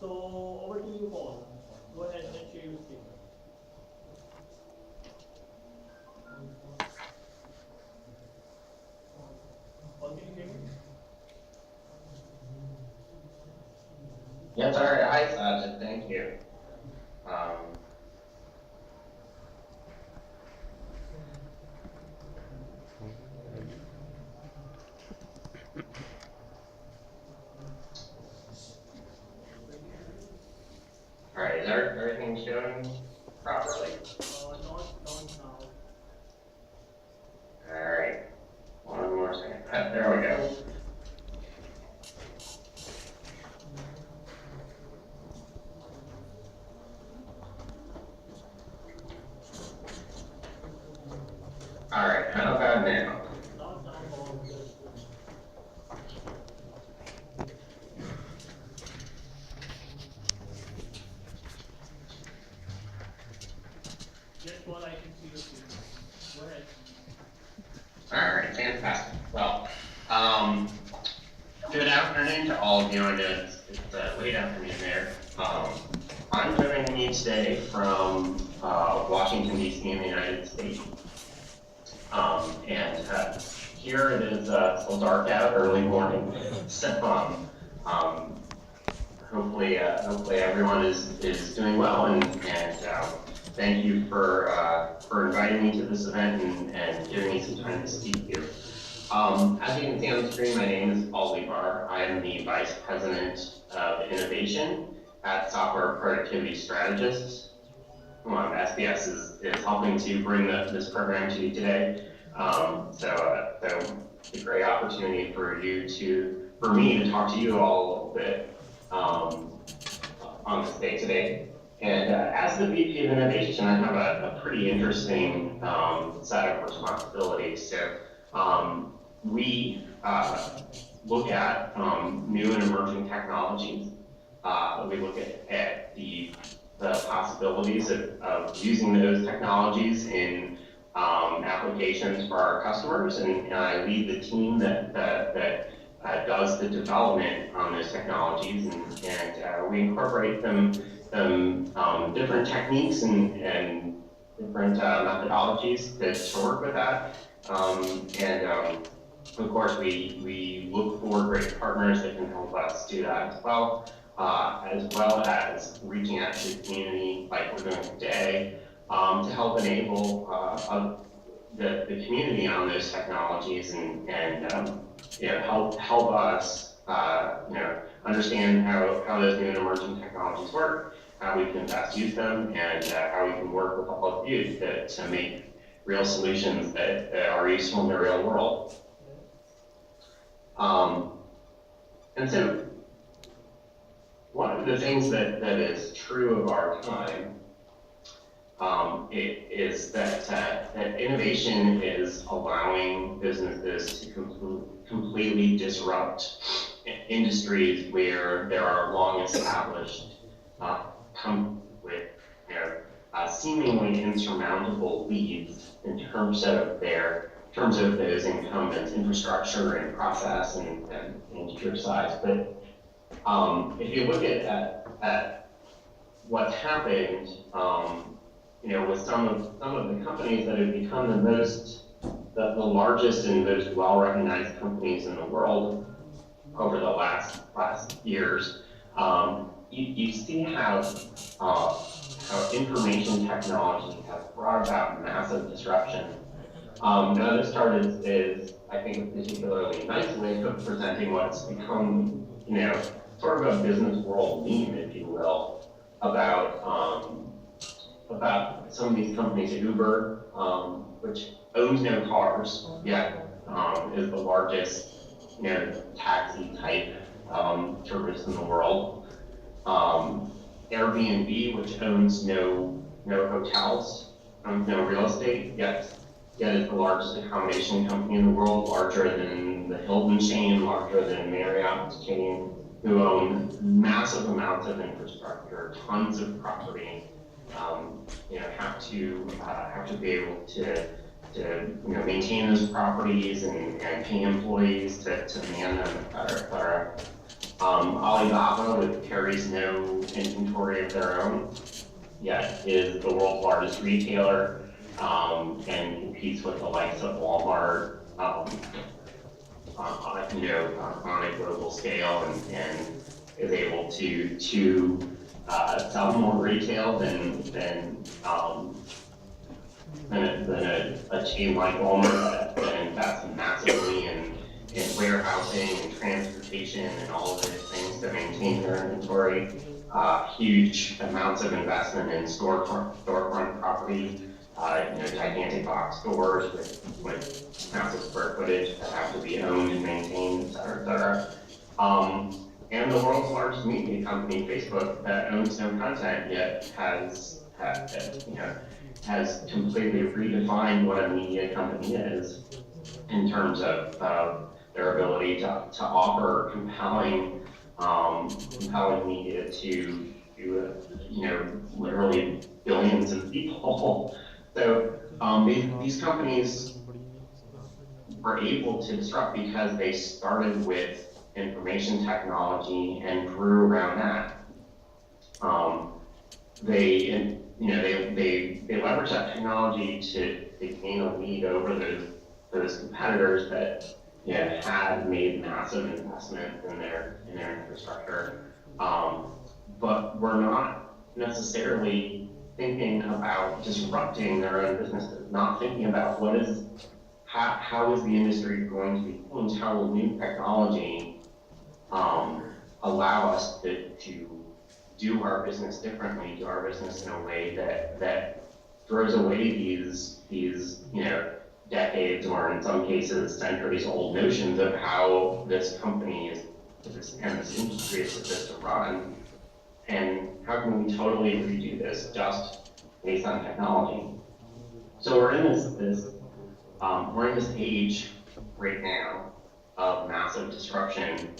So over to you, Paul. Go ahead and share your screen. Paul, can you hear me? Yes, all right. Hi, Sajid. Thank you. All right, is everything showing properly? Not now. All right. One more second. There we go. All right. How about now? Not now, Paul. Yes, Paul, I can see your screen. Go ahead. All right. Fantastic. Well, good afternoon to all of you. I know it's late afternoon there. I'm joining you today from Washington, D.C. in the United States. Here it is still dark out, early morning. So hopefully everyone is doing well, and thank you for inviting me to this event and giving me some time to speak here. As you can see on the screen, my name is Paul Lebar. I am the Vice President of Innovation at Software Productivity Strategists. SBS is helping to bring this program to you today. So it's a great opportunity for me to talk to you all a little bit on this day today. And as the VP of Innovation, I have a pretty interesting set of responsibilities. So we look at new and emerging technologies. We look at the possibilities of using those technologies in applications for our customers, and I lead the team that does the development on those technologies, and we incorporate them different techniques and different methodologies to work with that. Of course, we look for great partners that can help us do that as well as reaching out to the community like we're doing today to help enable the community on those technologies and help us understand how those new and emerging technologies work, how we can best use them, and how we can work with all of you to make real solutions that are useful in the real world. And so one of the things that is true of our time is that innovation is allowing businesses to completely disrupt industries where there are long established with seemingly insurmountable leads in terms of those incumbents' infrastructure and process and sheer size. But if you look at what's happened, with some of the companies that have become the largest and most well-recognized companies in the world over the last years, you see how information technology has brought about massive disruption. Now this started is, I think, a particularly nice way of presenting what's become, sort of a business world meme, if you will, about some of these companies. Uber, which owns no cars, yet is the largest, taxi type service in the world. Airbnb, which owns no hotels, owns no real estate, yet is the largest accommodation company in the world, larger than the Hilton chain, larger than Marriott's chain, who own massive amounts of infrastructure, tons of property, have to be able to maintain those properties and pay employees to man them, et cetera, et cetera. Alibaba, which carries no inventory of their own, yet is the world's largest retailer, and competes with the likes of Walmart, on a global scale, and is able to sell more retail than a chain like Walmart that invests massively in warehousing and transportation and all of those things to maintain their inventory. Huge amounts of investment in storefront property, gigantic box stores with massive square footage that have to be owned and maintained, et cetera, et cetera. And the world's largest media company, Facebook, that owns no content yet has completely redefined what a media company is in terms of their ability to offer compelling media to literally billions of people. So these companies were able to disrupt because they started with information technology and grew around that. They leverage that technology to gain a lead over those competitors that had made massive investment in their infrastructure, but were not necessarily thinking about disrupting their own businesses, not thinking about how is the industry going to be changed, how will new technology allow us to do our business differently, do our business in a way that throws away these decades, or in some cases centuries old notions of how this company and this industry is supposed to run, and how can we totally redo this just based on technology. So we're in this age right now of massive disruption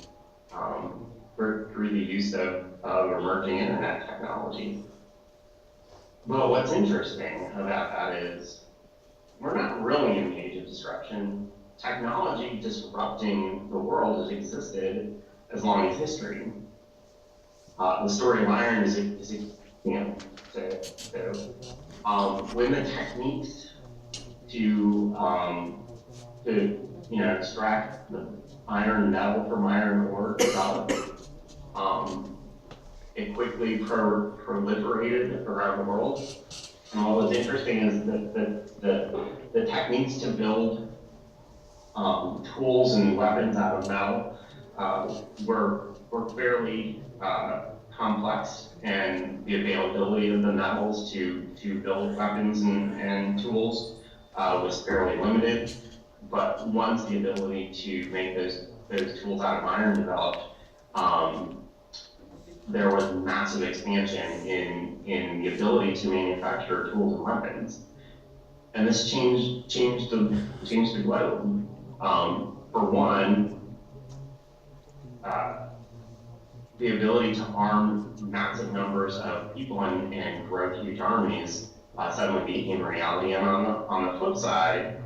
through the use of emerging internet technology. But what's interesting about that is we're not really in the age of disruption. Technology disrupting the world has existed as long as history. The story of iron is when the techniques to extract the iron metal from iron ore developed, it quickly proliferated around the world. And what was interesting is that the techniques to build tools and weapons out of metal were fairly complex, and the availability of the metals to build weapons and tools was fairly limited. But once the ability to make those tools out of iron developed, there was massive expansion in the ability to manufacture tools and weapons, and this changed the globe. For one, the ability to arm massive numbers of people and grow huge armies suddenly became a reality. And on the flip side,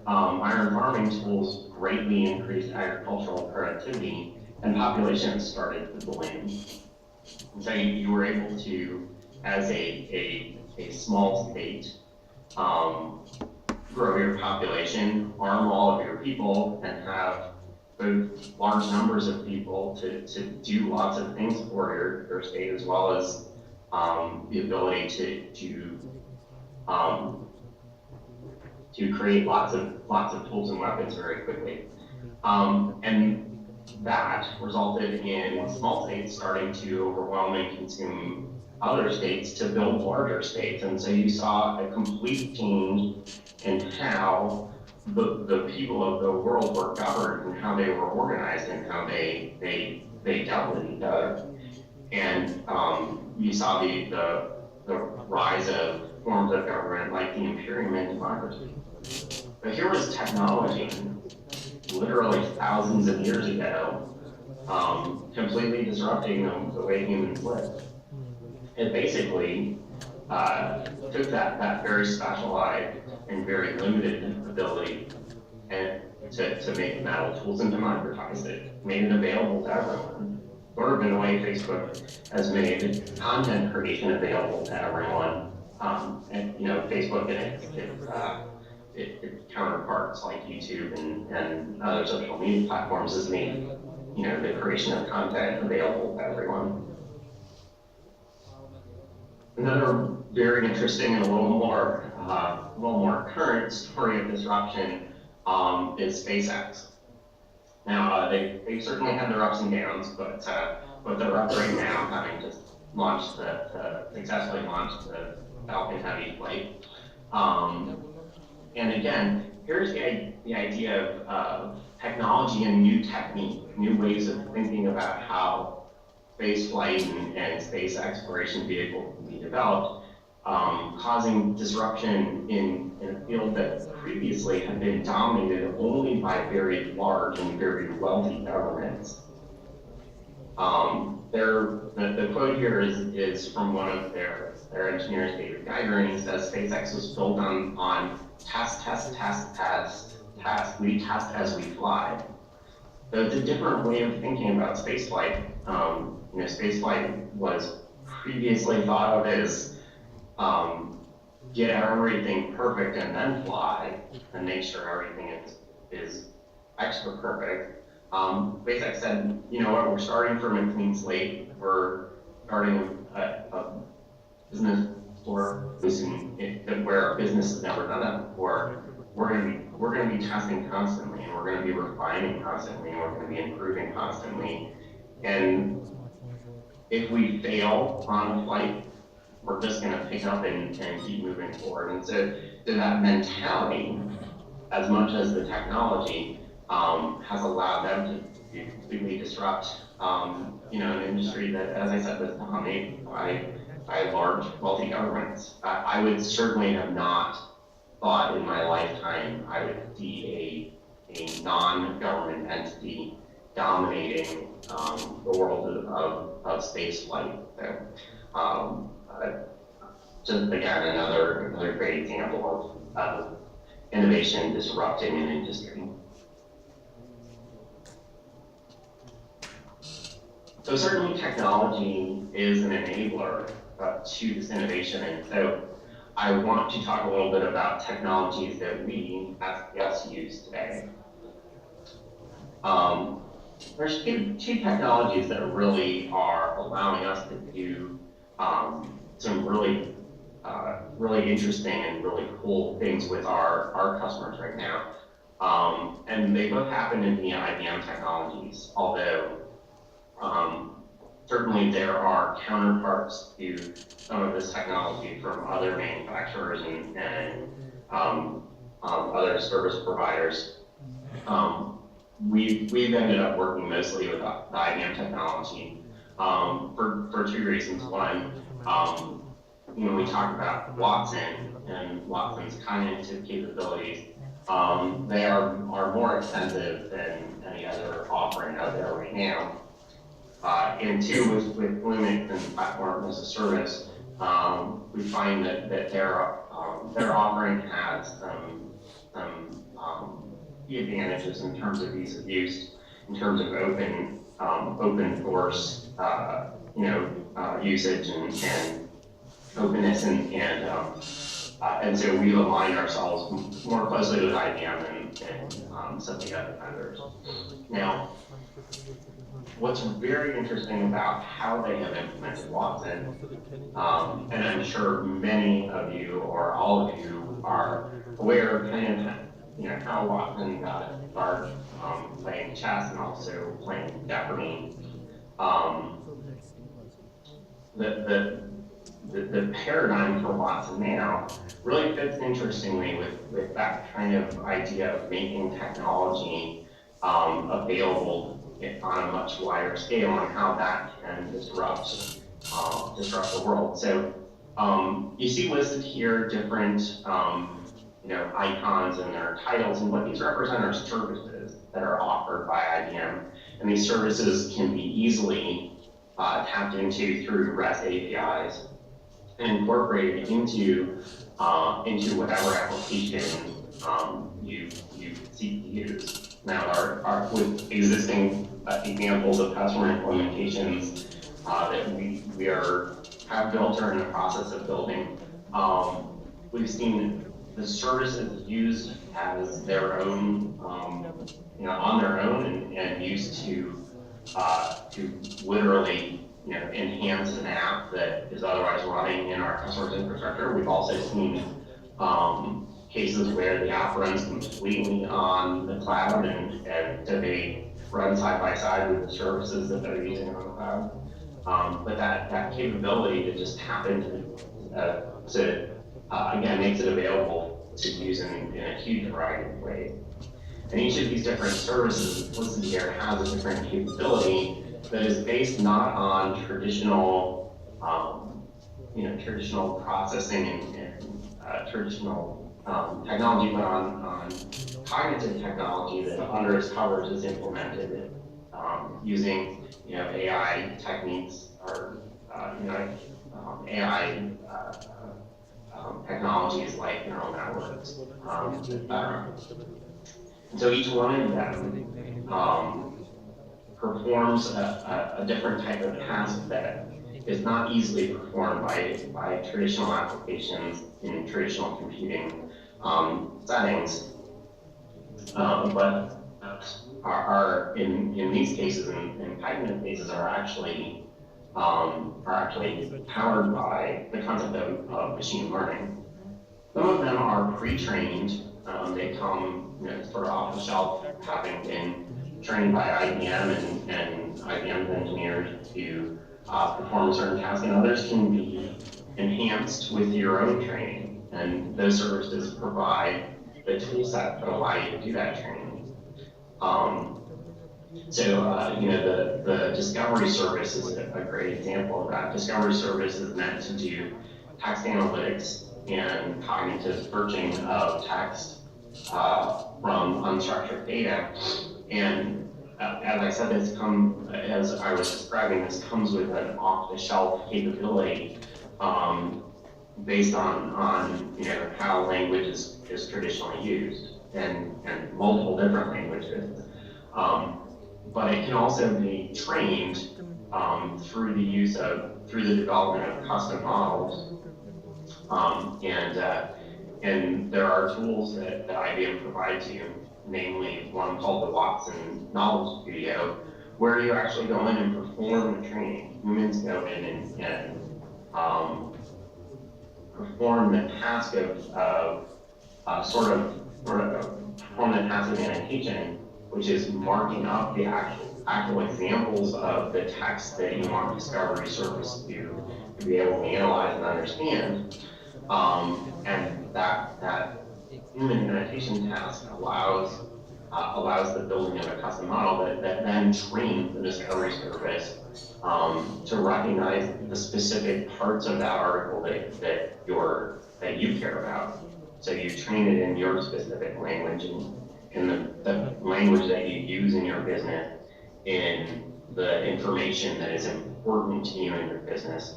iron farming tools greatly increased agricultural productivity, and populations started to balloon. And so you were able to, as a small state, grow your population, arm all of your people, and have both large numbers of people to do lots of things for your state, as well as the ability to create lots of tools and weapons very quickly. And that resulted in small states starting to overwhelm and consume other states to build larger states. And so you saw a complete change in how the people of the world were governed, and how they were organized, and how they dealt with each other. And you saw the rise of forms of government like the imperium and democracy. But here was technology, literally thousands of years ago, completely disrupting the way humans live. It basically took that very specialized and very limited ability and to make metal tools and democratized it, made it available to everyone. sort of in a way, Facebook has made content creation available to everyone. And Facebook and its counterparts like YouTube and other social media platforms has made the creation of content available to everyone. Another very interesting and a little more current story of disruption is SpaceX. Now they've certainly had their ups and downs, but they're up right now, having just successfully launched the Falcon Heavy flight. And again, here's the idea of technology and new technique, new ways of thinking about how space flight and space exploration vehicles can be developed, causing disruption in a field that previously had been dominated only by very large and very wealthy governments. The quote here is from one of their engineers, David Geiger, and he says, SpaceX was built on test. We test as we fly. So it's a different way of thinking about spaceflight. Spaceflight was previously thought of as get everything perfect and then fly and make sure everything is extra perfect. SpaceX said, you know what, we're starting from a clean slate. We're starting a business where our business has never done that before. We're going to be testing constantly, and we're going to be refining constantly, and we're going to be improving constantly. And if we fail on a flight, we're just going to pick up and keep moving forward. And so that mentality, as much as the technology, has allowed them to completely disrupt, an industry that, as I said, was dominated by large, wealthy governments. I would certainly have not thought in my lifetime I would see a non-government entity dominating the world of space flight. So, just again, another great example of innovation disrupting an industry. So certainly technology is an enabler to this innovation, and so I want to talk a little bit about technologies that we at SPS use today. There's two technologies that really are allowing us to do some really interesting and really cool things with our customers right now. And they both happen in the IBM technologies, although certainly there are counterparts to some of this technology from other manufacturers and other service providers. We've ended up working mostly with the IBM technology for two reasons. One, when we talk about Watson and Watson's cognitive capabilities, they are more extensive than any other offering out there right now. And two, with Linux and platform as a service, we find that their offering has some key advantages in terms of ease of use, in terms of open source, usage and openness, and so we align ourselves more closely with IBM and some of the other vendors. Now, what's very interesting about how they have implemented Watson, and I'm sure many of you or all of you are aware of kind of how Watson got its start playing chess and also playing Jeopardy. The paradigm for Watson now really fits interestingly with that kind of idea of making technology available on a much wider scale and how that can disrupt the world. So you see listed here different icons and their titles, and what these represent are services that are offered by IBM, and these services can be easily tapped into through REST APIs and incorporated into whatever application you seek to use. Now, our with existing examples of customer implementations that we have built or in the process of building, we've seen the services used as their own, on their own and used to literally, enhance an app that is otherwise running in our customer's infrastructure. We've also seen cases where the app runs completely on the cloud and so they run side by side with the services that they're using on the cloud. But that capability to just tap into again, makes it available to use in a huge variety of ways. And each of these different services listed here has a different capability that is based not on traditional, traditional processing and traditional technology, but on cognitive technology that under its covers is implemented using, AI techniques or, AI technologies like neural networks, etc. So each one of them performs a different type of task that is not easily performed by traditional applications in traditional computing settings, but are in these cases, in cognitive cases, are actually powered by the concept of machine learning. Some of them are pre-trained. They come sort of off the shelf, having been trained by IBM and IBM's engineers to perform a certain task, and others can be enhanced with your own training. And those services provide the tool set that allow you to do that training. The Discovery service is a great example of that. Discovery service is meant to do text analytics and cognitive searching of text from unstructured data. And as I said, as I was describing, this comes with an off-the-shelf capability based on how language is traditionally used and multiple different languages. But it can also be trained through the development of custom models. And there are tools that IBM provides you, namely one called the Watson Knowledge Studio, where you actually go in and perform the training. Humans go in and perform the task of perform the task of annotation, which is marking up the actual examples of the text that you want Discovery service to be able to analyze and understand. And that human annotation task allows the building of a custom model that then trains the Discovery service to recognize the specific parts of that article that you care about. So you train it in your specific language and in the language that you use in your business, in the information that is important to you in your business,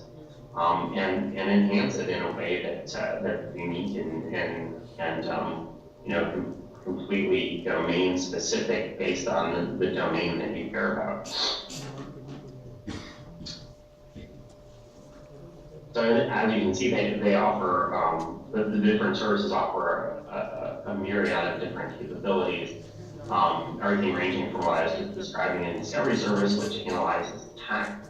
and enhance it in a way that's unique and completely domain specific based on the domain that you care about. So as you can see, they offer, the different services offer a myriad of different capabilities, everything ranging from what I was just describing in Discovery service, which analyzes text,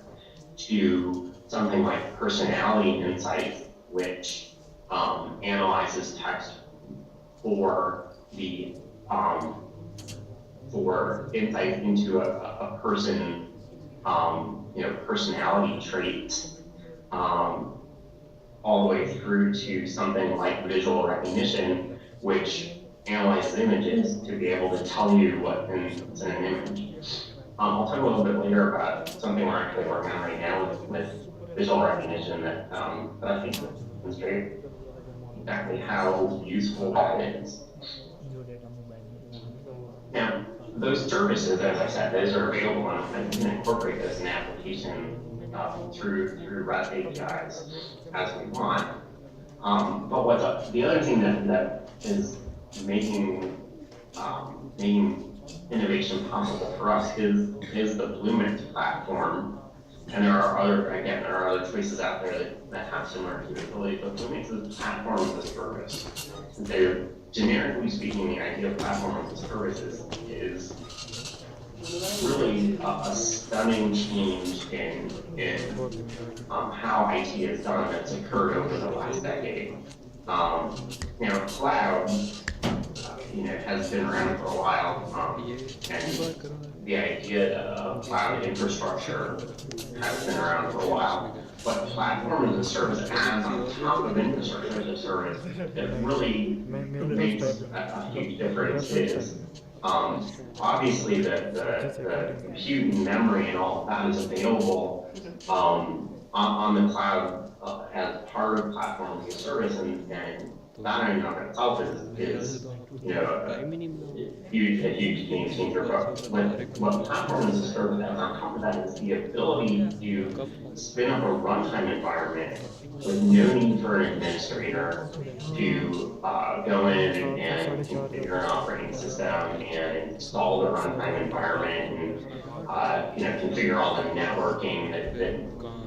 to something like Personality Insights, which analyzes text for insights into a person, personality traits, all the way through to something like visual recognition, which analyzes images to be able to tell you what's in an image. I'll talk a little bit later about something we're actually working on right now with visual recognition that I think will demonstrate exactly how useful that is. Now, those services, as I said, those are available and we can incorporate those in application through REST APIs as we want. But the other thing that is making innovation possible for us is the Bluemix platform. And there are other choices out there that have similar capabilities, but Bluemix is platform as a service. And so generically speaking, the idea of platform as a service is really a stunning change in how IT is done that's occurred over the last decade. Cloud, has been around for a while, and the idea of cloud infrastructure has been around for a while. But platform as a service adds on top of infrastructure as a service that really makes a huge difference is obviously the compute and memory and all of that is available on the cloud as part of platform as a service, and that in and of itself is a huge game changer. But what platform as a service has on top of that is the ability to spin up a runtime environment with no need for an administrator to go in and configure an operating system and install the runtime environment and configure all the networking that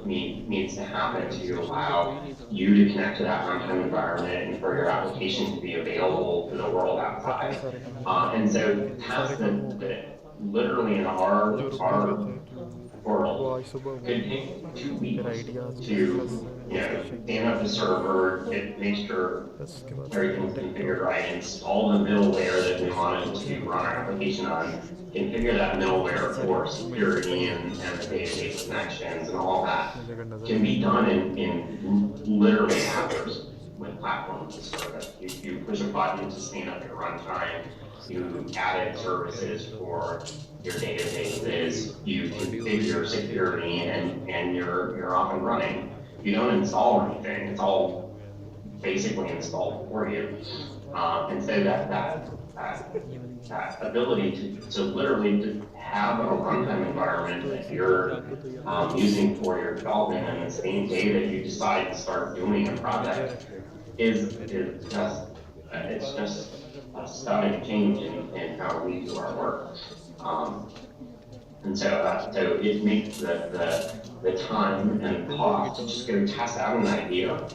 needs to happen to allow you to connect to that runtime environment and for your application to be available to the world outside. And so tasks that literally in our world could take 2 weeks to stand up the server, make sure everything's configured right, install the middleware that we wanted to run our application on, configure that middleware for security and the database connections and all that can be done in literally hours with platforms as a service. You push a button to stand up your runtime, you added services for your databases, you configure security, and you're off and running. You don't install anything; it's all basically installed for you. And so that ability to literally to have a runtime environment that you're using for your development, and the same day that you decide to start doing a project is just it's just a stunning change in how we do our work. And so it makes the time and cost to just go test out an idea.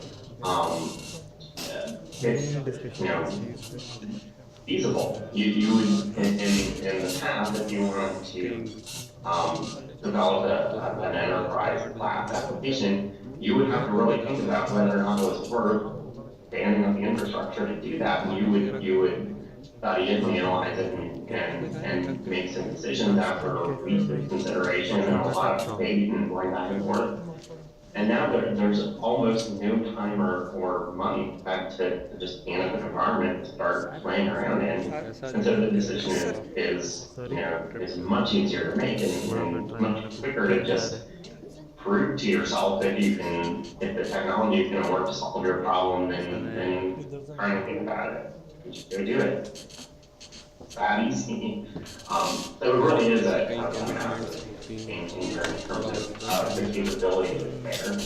It's feasible. You would in the past, if you wanted to develop an enterprise class application, you would have to really think about whether or not it was worth standing up the infrastructure to do that. And you would study it and analyze it and make some decisions after weeks of consideration and a lot of debate and going back and forth. And now there's almost no time or money to just stand up an environment and start playing around in. And so the decision is much easier to make and much quicker to just prove to yourself that if the technology is going to work to solve your problem, then trying to think about it. You just go do it. It's that easy. So it really is a massive game changer in terms of the capability that's there.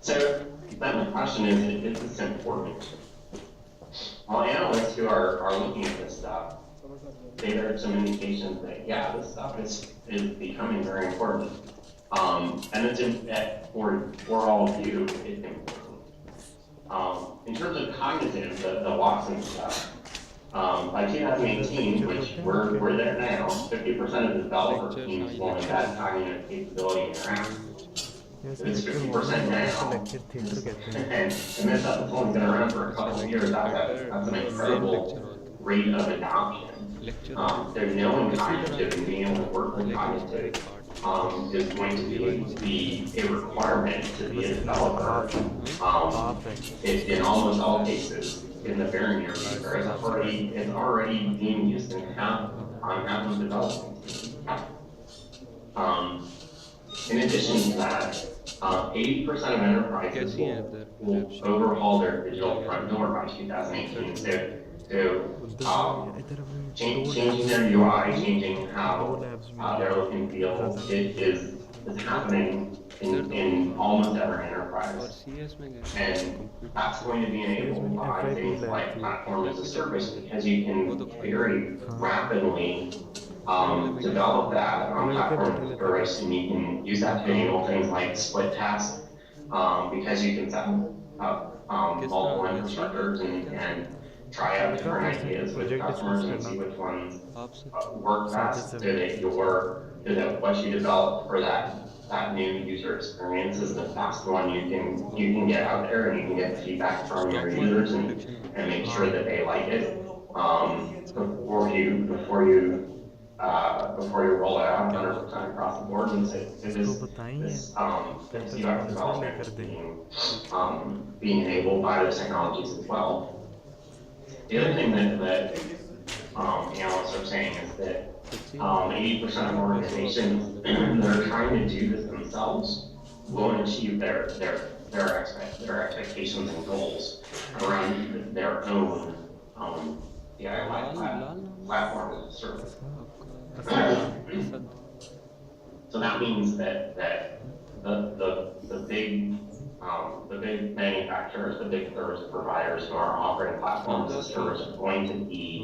So then the question is this important? Well, analysts who are looking at this stuff, there are some indications that, yeah, this stuff is becoming very important. And it's for all of you, it's important. In terms of cognitive, the Watson stuff, by 2018, which we're there now, 50% of the developer teams will embed cognitive capability in their apps. It's 50% now, and this stuff is only been around for a couple of years. That's an incredible rate of adoption. So knowing cognitive and being able to work with cognitive is going to be a requirement to be a developer. In almost all cases, in the very near future, it's already being used in half of development teams. In addition to that, 80% of enterprises will overhaul their digital front door by 2018. So changing their UI, changing how their look and feel, it is is happening in almost every enterprise. And that's going to be enabled by things like platform as a service because you can very rapidly develop that on platform as a service, and you can use that to enable things like split tasks because you can set up multiple infrastructures and try out different ideas with customers and see which ones work best so that what you developed for that new user experience is the best one you can get out there, and you can get feedback from your users and make sure that they like it before you roll it out 100% across the board. And so this UX development is being enabled by those technologies as well. The other thing that analysts are saying is that 80% of organizations that are trying to do this themselves won't achieve their expectations and goals around their own DIY platform as a service. So that means that the big manufacturers, the big service providers who are offering platforms as a service are going to be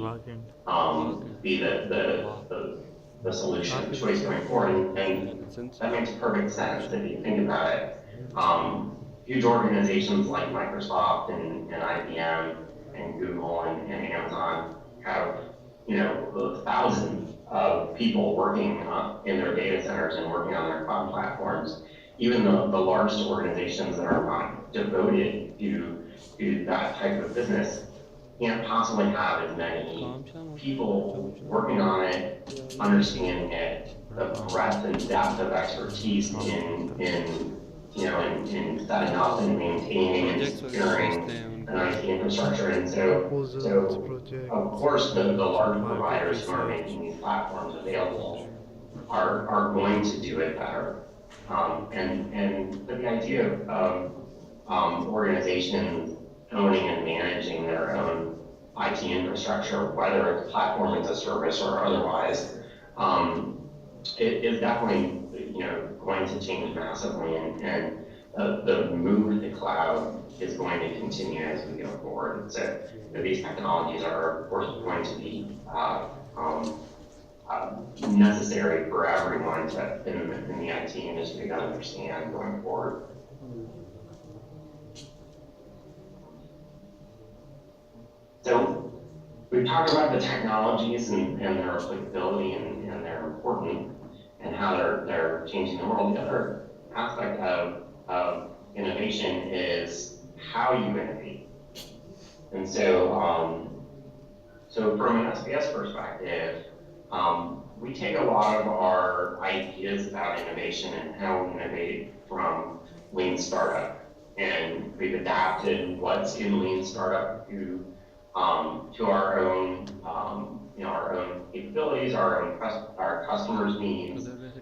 the solution of choice going forward, and that makes perfect sense if you think about it. Huge organizations like Microsoft and IBM and Google and Amazon have thousands of people working in their data centers and working on their cloud platforms. Even the largest organizations that are not devoted to that type of business can't possibly have as many people working on it, understanding it, the breadth and depth of expertise in setting up and maintaining and securing an IT infrastructure. And so of course, the large providers who are making these platforms available are going to do it better. But the idea of organizations owning and managing their own IT infrastructure, whether it's platform as a service or otherwise, it is definitely going to change massively, and the move to cloud is going to continue as we go forward. So these technologies are, of course, going to be necessary for everyone in the IT industry to understand going forward. So we've talked about the technologies and their applicability and their importance and how they're changing the world. The other aspect of innovation is how you innovate. And so, so from an SBS perspective, we take a lot of our ideas about innovation and how we innovate from Lean Startup, and we've adapted what's in Lean Startup to our own our own capabilities, our customers' needs, and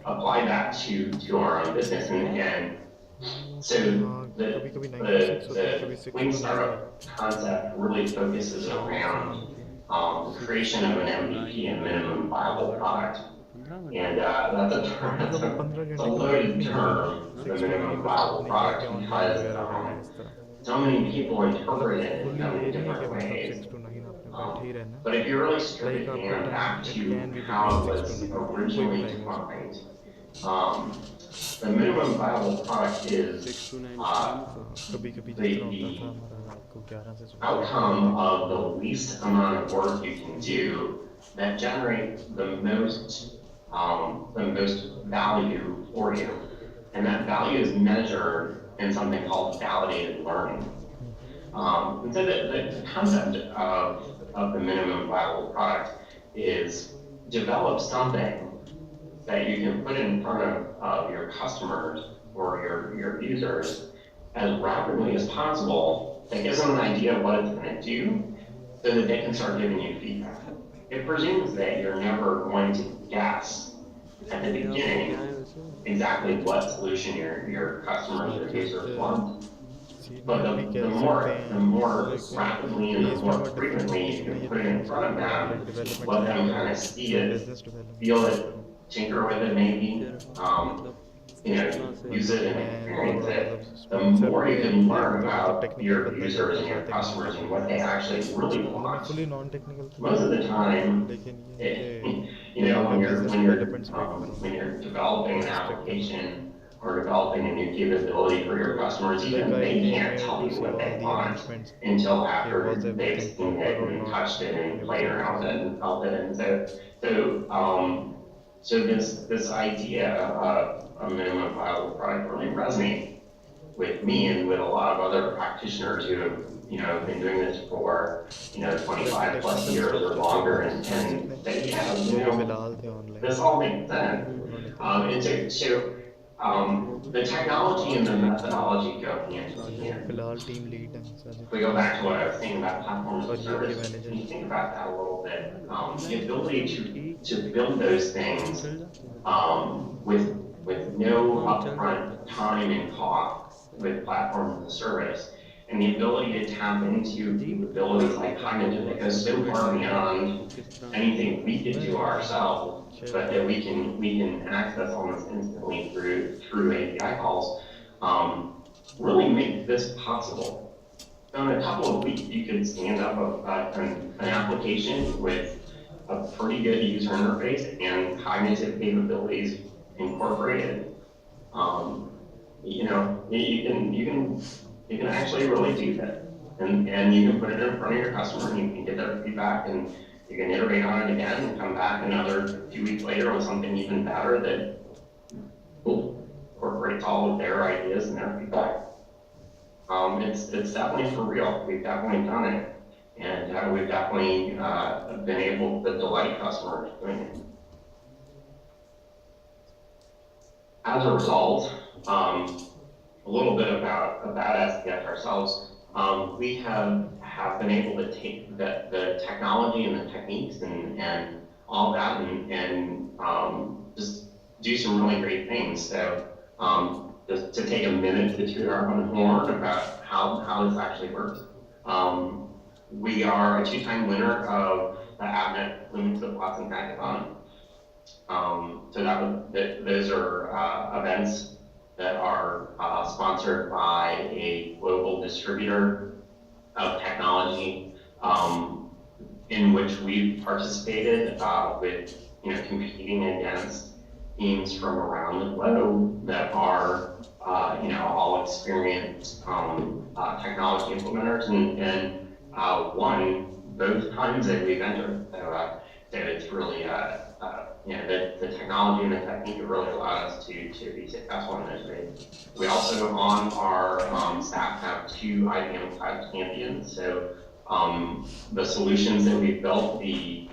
apply that to our own business. And so the Lean Startup concept really focuses around the creation of an MVP, a minimum viable product. And that's a loaded term, the minimum viable product, because so many people interpret it in so many different ways. But if you really strip it down back to how it was originally defined, the minimum viable product is the outcome of the least amount of work you can do that generates the most value for you. And that value is measured in something called validated learning. And so the concept of the minimum viable product is develop something that you can put in front of your customers or your users as rapidly as possible that gives them an idea of what it's going to do so that they can start giving you feedback. It presumes that you're never going to guess at the beginning exactly what solution your customers or users want. but senior भी the कह more सकते the हैं, more like rapidly and the इसमें more बहुत different frequently you application है, can ये put it in different front of like them, development let side them करो kind of see या it, business development feel side it, करो. tinker with it maybe, फिर um, मतलब you know, किस तरह से use it and मैं experience थोड़ा मतलब it, the sponsor more you पे can एक learn तो मतलब about टेक्निकल your बंदा users ढूंढना and your चाहता है कि customers and मतलब what they actually really मतलब मैं want. फुली नॉन टेक्निकल तो Most नहीं of the हूँ, time, लेकिन ये है कि you know, मैं बिजनेस डेवलपमेंट साइड when करूँगा you're developing an irrespective. application or developing a new capability for your तो customers, Like even I they came can't here tell to you see what all they the want arrangements. until Okay, was after they've everything seen proper it or and not? touched it and Okay, was played around everything with it and felt it. And so this idea of a minimum viable product really resonates with me and with a lot of other practitioners who have, been doing this for, वैसे 25 plus technical years stuff or तो सब longer Sajid and ने say, yeah, जो भी फिलहाल थे this online all makes sense. उन्होंने कर And दिया. वो भी the technology and the methodology go hand in Sajid hand. फिलहाल टीम लीड हैं If Sajid we go back to what I was saying about platform as a और ये उनके service, मैनेजर when you हैं. think about that a little bit, the नहीं ability मतलब ठीक to है, build those काम things चल जाते हैं, with no काम चल upfront जाते हैं. time and cost with platform as a service, and the ability to tap into जी capabilities like बताओ cognitive that goes so development far side में beyond किस तरह से anything we could do मैं ourselves, but चलो that we can access almost instantly through API calls, really make this possible. So in a couple of weeks, you could stand up an application with a pretty good user interface and cognitive capabilities incorporated. Um, you can actually really do that, and you can put it in front of your customer, and you can get their feedback, and you can iterate on it again, and come back another 2 weeks later with something even better that incorporates all of their ideas and their feedback. It's definitely for real. We've definitely done it, and we've definitely been able to delight customers doing it. As a result, a little bit about SPF ourselves. We have been able to take the technology and the techniques and all that and just do some really great things. So just to take a minute to toot our own horn about how this actually works. We are a two-time winner of the ABNet Linux of Watson Hackathon. Those are events that are sponsored by a global distributor of technology, in which we've participated with competing against teams from around the globe that are all experienced technology implementers and won both times that we've entered. So it's really the technology and the technique have really allowed us to be successful in those ways. We also on our staff have two IBM Cloud champions. So the solutions that we've built, the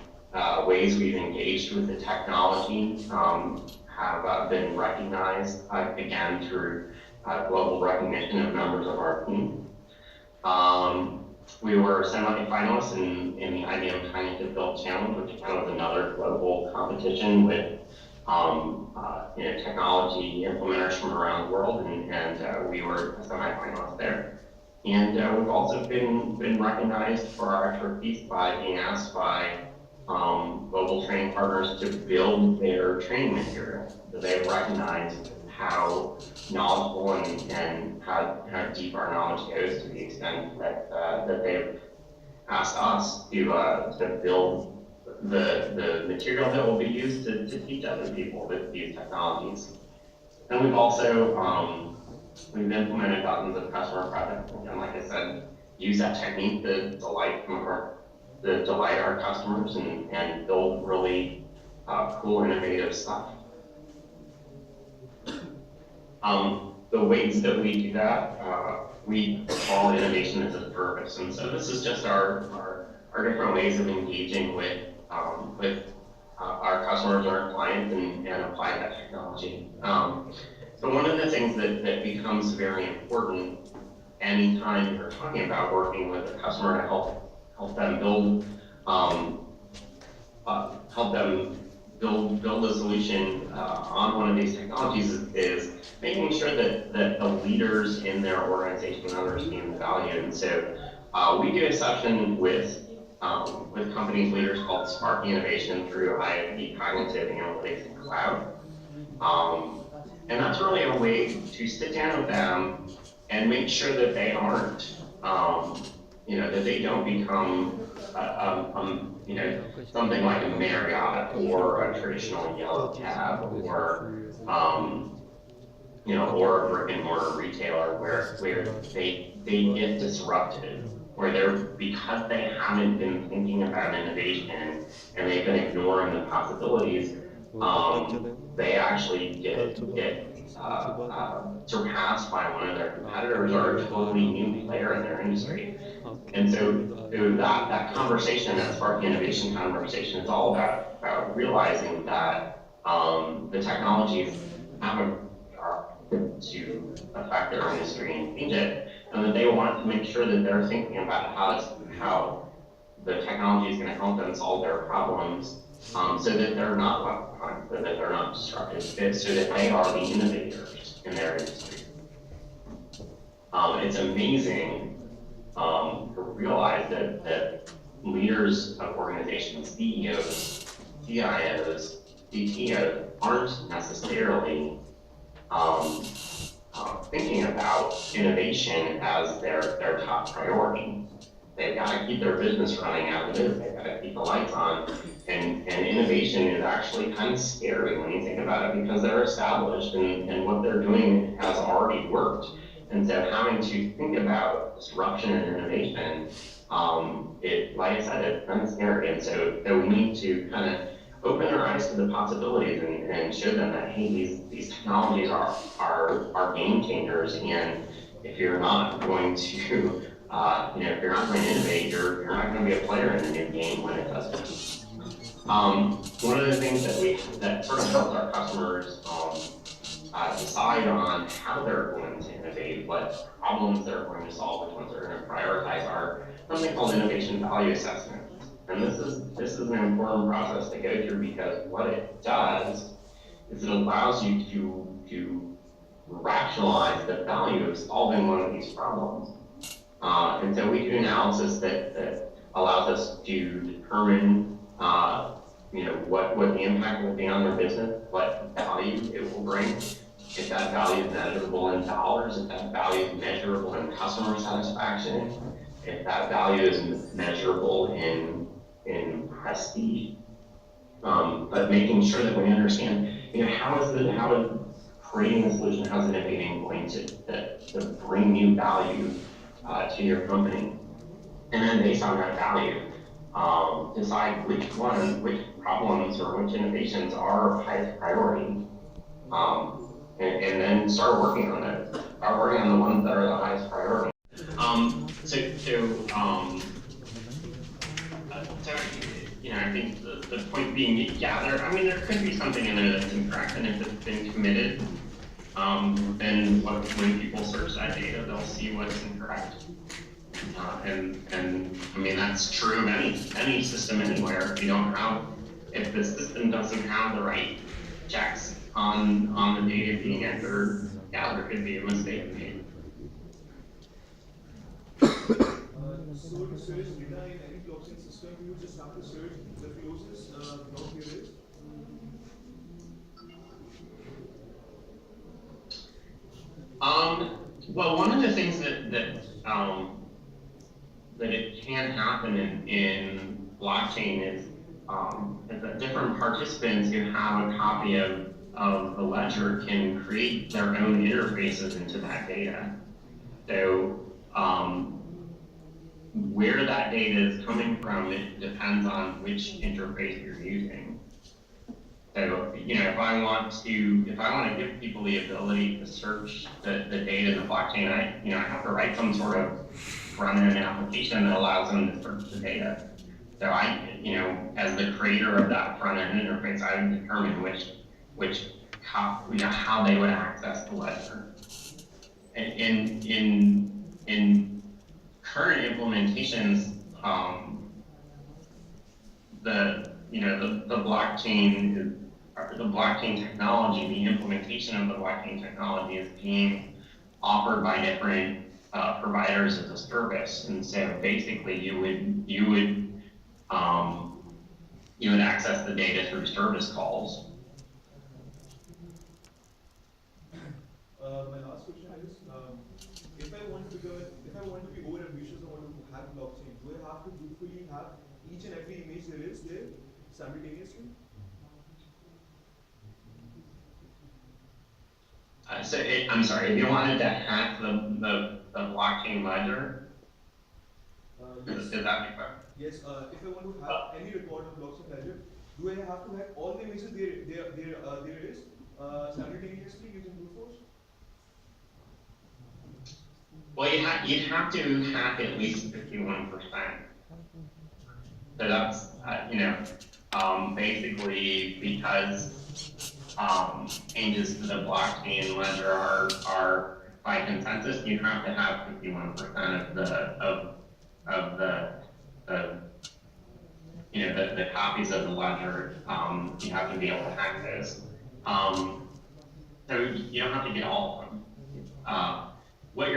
ways we've engaged with the technology have been recognized again through global recognition of members of our team. We were semi-finalists in the IBM Cognitive Build Challenge, which is kind of another global competition with technology implementers from around the world, and we were a semi-finalist there. And we've also been recognized for our expertise by being asked by global training partners to build their training material. So they've recognized how knowledgeable and how deep our knowledge goes to the extent that they've asked us to build the material that will be used to teach other people these technologies. And we've also we've implemented dozens of customer projects, and like I said, use that technique to delight our customers and build really cool, innovative stuff. The ways that we do that, we call innovation as a service, and so this is just our different ways of engaging with our customers, our clients, and apply that technology. So one of the things that becomes very important anytime you're talking about working with a customer to help them build, help them build a solution on one of these technologies is making sure that the leaders in their organization understand the value. And so we do a session with companies leaders called Spark Innovation through IFB Cognitive Analytics and Cloud. And that's really a way to sit down with them and make sure that they aren't, that they don't become, something like a Marriott or a traditional yellow cab or a brick and mortar retailer where they get disrupted, where because they haven't been thinking about innovation and they've been ignoring the possibilities, they actually get surpassed by one of their competitors or a totally new player in their industry. And so that conversation, that Spark Innovation conversation, is all about realizing that the technologies are to affect their industry and change it, and that they want to make sure that they're thinking about how the technology is going to help them solve their problems, so that they're not left behind, so that they're not disrupted, so that they are the innovators in their industry. It's amazing to realize that leaders of organizations, CEOs, CIOs, CTOs aren't necessarily thinking about innovation as their top priority. They've got to keep their business running as it is. They've got to keep the lights on. And innovation is actually kind of scary when you think about it, because they're established and what they're doing has already worked. And so having to think about disruption and innovation, like I said, it's kind of scary. And so we need to kind of open their eyes to the possibilities and show them that, hey, these technologies are game changers. And if you're not going to, if you're not going to innovate, you're not going to be a player in the new game when it does come. One of the things that sort of helps our customers decide on how they're going to innovate, what problems they're going to solve, which ones they're going to prioritize, are something called innovation value assessment. And this is an important process to go through, because what it does is it allows you to rationalize the value of solving one of these problems. And so we do analysis that allows us to determine what the impact will be on their business, what value it will bring, if that value is measurable in dollars, if that value is measurable in customer satisfaction, if that value is measurable in prestige. But making sure that we understand, how is creating a solution, how's innovating going to bring new value to your company, and then based on that value, decide which problems or which innovations are highest priority, and then start working on it. Start working on the ones that are the highest priority. I think the point being gathered, there could be something in there that's incorrect, and if it's been committed, then when people search that data, they'll see what's incorrect. That's true of any system anywhere. If the system doesn't have the right checks on the data being entered, there could be a mistake made. So to search data in any blockchain system, you just have to search the closest block here is. Well, one of the things that it can happen in blockchain is that different participants who have a copy of the ledger can create their own interfaces into that data. So where that data is coming from, it depends on which interface you're using. So, if I want to give people the ability to search the data in the blockchain, I have to write some sort of front-end application that allows them to search the data. So as the creator of that front-end interface, I would determine how they would access the ledger. And in current implementations, the blockchain, the blockchain technology, the implementation of the blockchain technology is being offered by different providers as a service, and so basically you would access the data through service calls. My last question is, if I want to be over ambitious and want to hack blockchain, do I have to truthfully hack each and every image there is there simultaneously? I'm sorry, if you wanted to hack the blockchain ledger, Yes. is that the question? Yes. If I want to hack any record of blockchain ledger, do I have to hack all the images there is simultaneously using brute force? Well, you'd have to hack at least 51%. So that's, basically because changes to the blockchain ledger are by consensus, you have to have 51% of the copies of the ledger. You have to be able to hack those. So you don't have to get all of them. What's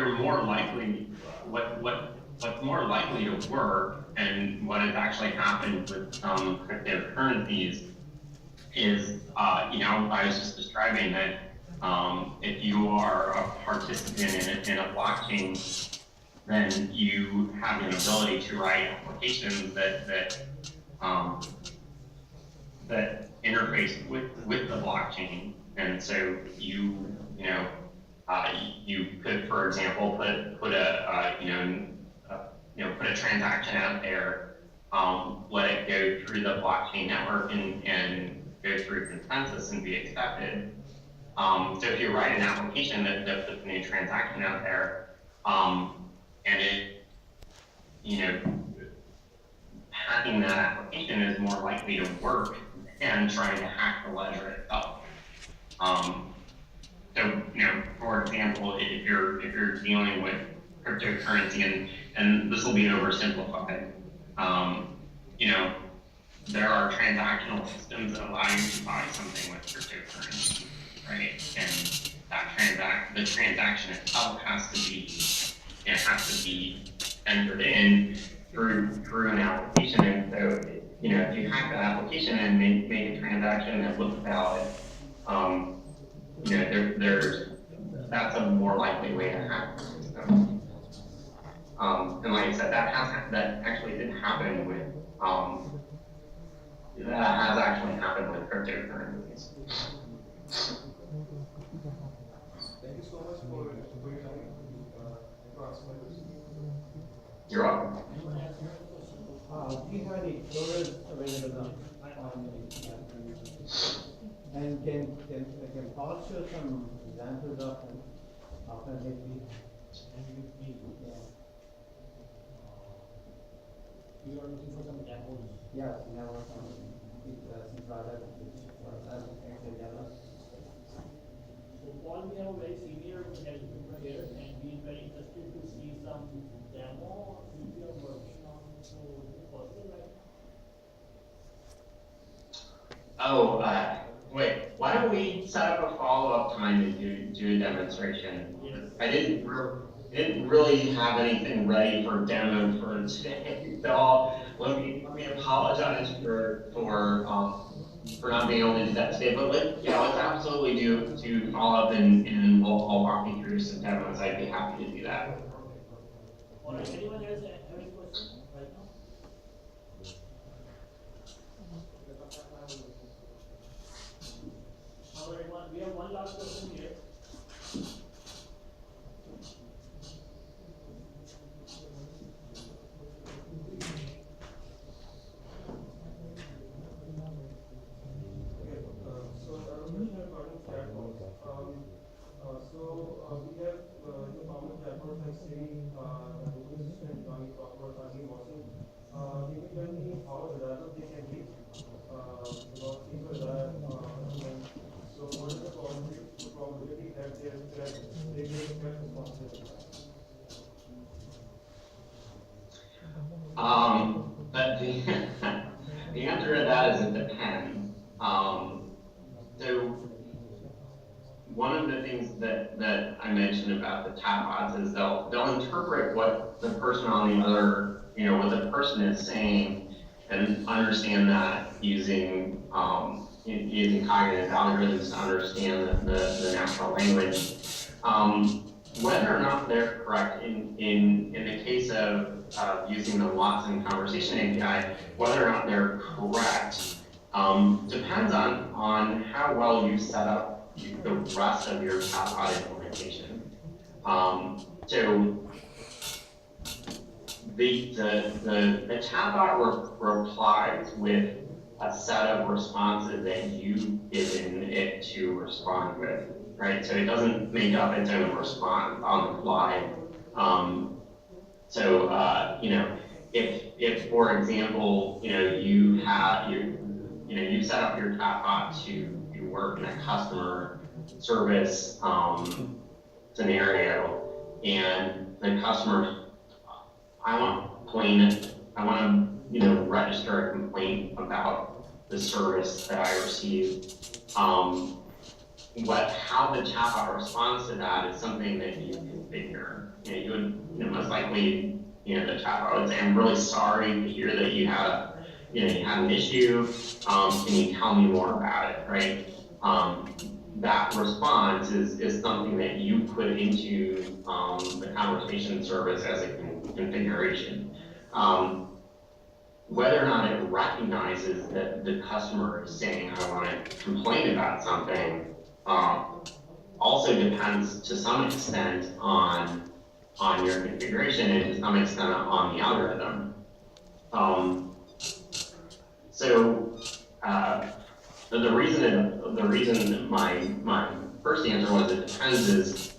more likely to work, and what has actually happened with some cryptocurrencies is, I was just describing that if you are a participant in a blockchain, then you have the ability to write applications that interface with the blockchain, and so you could, for example, put a transaction out there, let it go through the blockchain network and go through consensus and be accepted. So if you write an application that puts a new transaction out there, and it, hacking that application is more likely to work than trying to hack the ledger itself. So, for example, if you're dealing with cryptocurrency, and this will be oversimplified, there are transactional systems that allow you to buy something with cryptocurrency, right? And the transaction itself has to be entered in through an application. And so, if you hack that application and make a transaction that looks valid, that's a more likely way to hack the system. And like I said, that actually did happen with that has actually happened with cryptocurrencies. Thank you so much for your time to answer my question. You're welcome. Do you have any tutorials available on and can Paul show some examples of alternately? Yeah. You are looking for some demos. Yes, now some products which were actually developed. So Paul, we have a very senior developer here, and we are very interested to see some demo which you are working on. So is it possible right now? Oh, wait. Why don't we set up a follow-up time to do a demonstration? Yes. I didn't really have anything ready for demo for today, so let me apologize for not being able to do that today. But let's absolutely do follow up, and I'll walk you through some demos. I'd be happy to do that. Or anyone else have any questions right now? All right, we have one last question here. We have the common chatbots like Siri, Google Assistant, now we talk about Fuzzy Watson. Can you tell me how the data they can read about things like that? So what is the probability that they get correct responses? But the answer to that is it mentioned about the chatbots is they'll interpret what the person on the other, what the person is saying, and understand that using using cognitive algorithms to understand the natural language. Whether or not they're correct in the case of using the Watson Conversation API, whether or not they're correct depends on how well you set up the rest of your chatbot implementation. So the chatbot replies with a set of responses that you've given it to respond with, right? So it doesn't make up its own response on the fly. If for example, you set up your chatbot to work in a customer service scenario, and the customer, I want to register a complaint about the service that I received. How the chatbot responds to that is something that you configure. You would most likely, the chatbot would say, "I'm really sorry to hear that you had an issue. Can you tell me more about it?" Right? That response is something that you put into the conversation service as a configuration. Whether or not it recognizes that the customer is saying, "I want to complain about something," also depends to some extent on your configuration and to some extent on the algorithm. The reason my first answer was it depends is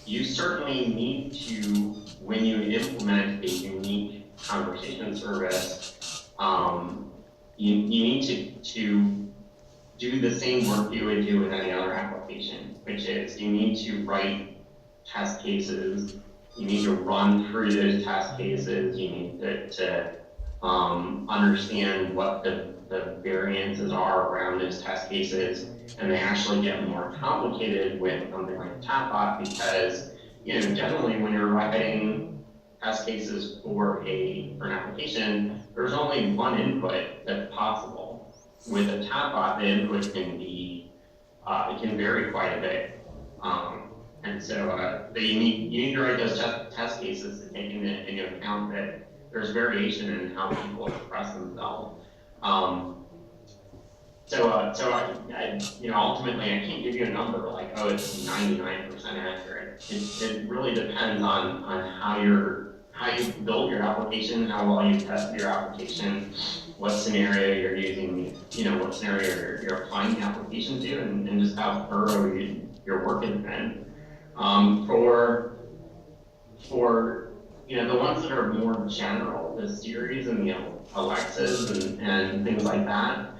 you certainly need to, when you implement a unique conversation service, you need to do the same work you would do with any other application, which is you need to write test cases, you need to run through those test cases, you need to understand what the variances are around those test cases, and they actually get more complicated with something like a chatbot because, generally when you're writing test cases for an application, there's only one input that's possible. With a chatbot, the input can be, it can vary quite a bit. And so you need to write those test cases to take into account that there's variation in how people express themselves. Ultimately, I can't give you a number like, oh, it's 99% accurate. It really depends on how you build your application, how well you test your application, what scenario you're using, what scenario you're applying the application to, and just how thorough your work has been. For the ones that are more general, the Siris and the Alexas and things like that,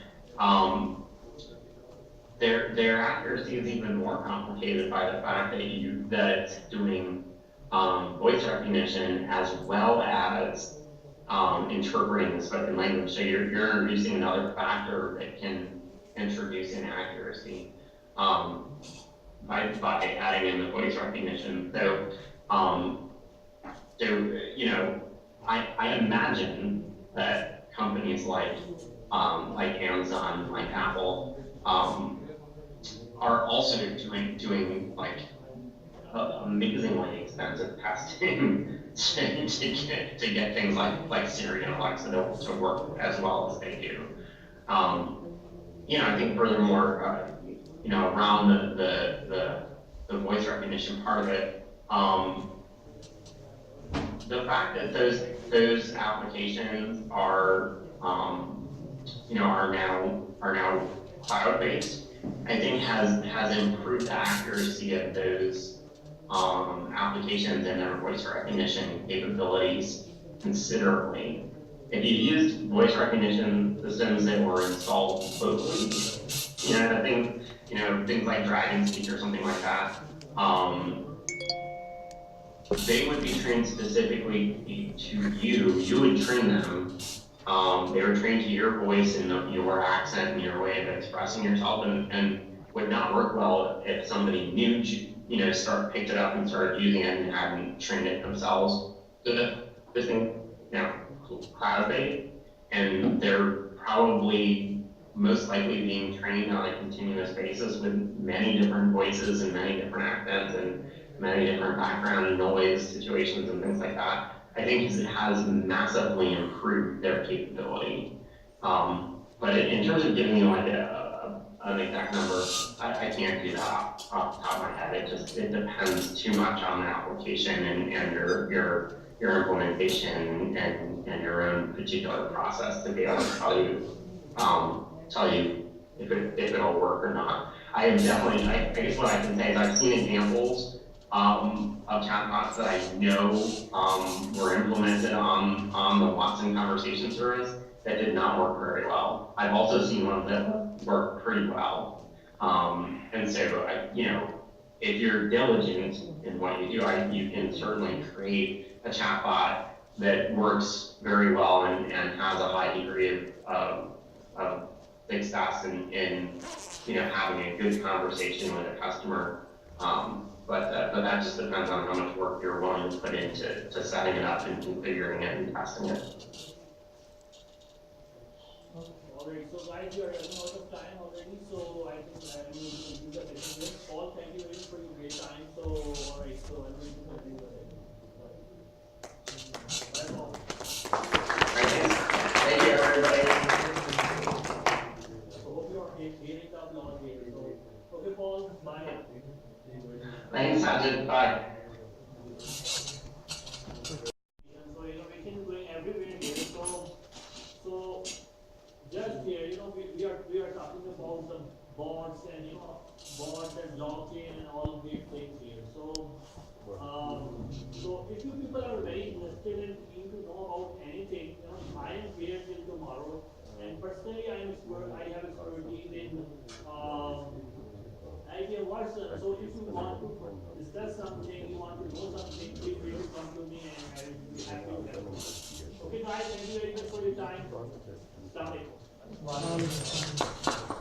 their accuracy is even more complicated by the fact that it's doing voice recognition as well as interpreting the spoken language. So you're introducing another factor that can introduce inaccuracy by adding in the voice recognition. I imagine that companies like Amazon, like Apple, are also doing like amazingly expensive testing to get things like Siri and Alexa to work as well as they do. I think furthermore, around the voice recognition part of it, the fact that those applications are now cloud-based, I think has improved the accuracy of those applications and their voice recognition capabilities considerably. If you used voice recognition systems that were installed locally, I think things like Dragon Speak or something like that, they would be trained specifically to you. You would train them. They were trained to your voice and your accent and your way of expressing yourself, and would not work well if somebody new picked it up and started using it and hadn't trained it themselves to this thing, cloud-based, and they're probably most likely being trained on a continuous basis with many different voices and many different accents and many different background noise situations and things like that. I think it has massively improved their capability. But in terms of giving you like an exact number, I can't do that off the top of my head. It depends too much on the application and your implementation and your own particular process to be able to tell you if it'll work or not. I am definitely, I guess what I can say is I've seen examples of chatbots that I know were implemented on the Watson conversation service that did not work very well. I've also seen ones that work pretty well. And so, if you're diligent in what you do, you can certainly create a chatbot that works very well and has a high degree of success in having a good conversation with a customer. But that just depends on how much work you're willing to put into setting it up and configuring it and testing it. Alright, so guys, we are running out of time already, so I think I will conclude the session here. Paul, thank you very much for your great time. So, alright, so I'm going to conclude the session. Bye, Paul. Thank you, everybody. So, hope you are hearing the applause here. So, okay, Paul, bye. Thanks, Sajid. Bye. So, innovation is going everywhere here. So just here, we are talking about the bots and bots and blockchain and all these things here. So if you people are very interested and keen to know about anything, I am here till tomorrow. And personally, I have expertise in IBM Watson. So if you want to discuss something, you want to know something, feel free to come to me and I will be happy to help. Okay, guys, thank you very much for your time. Assalamu alaikum.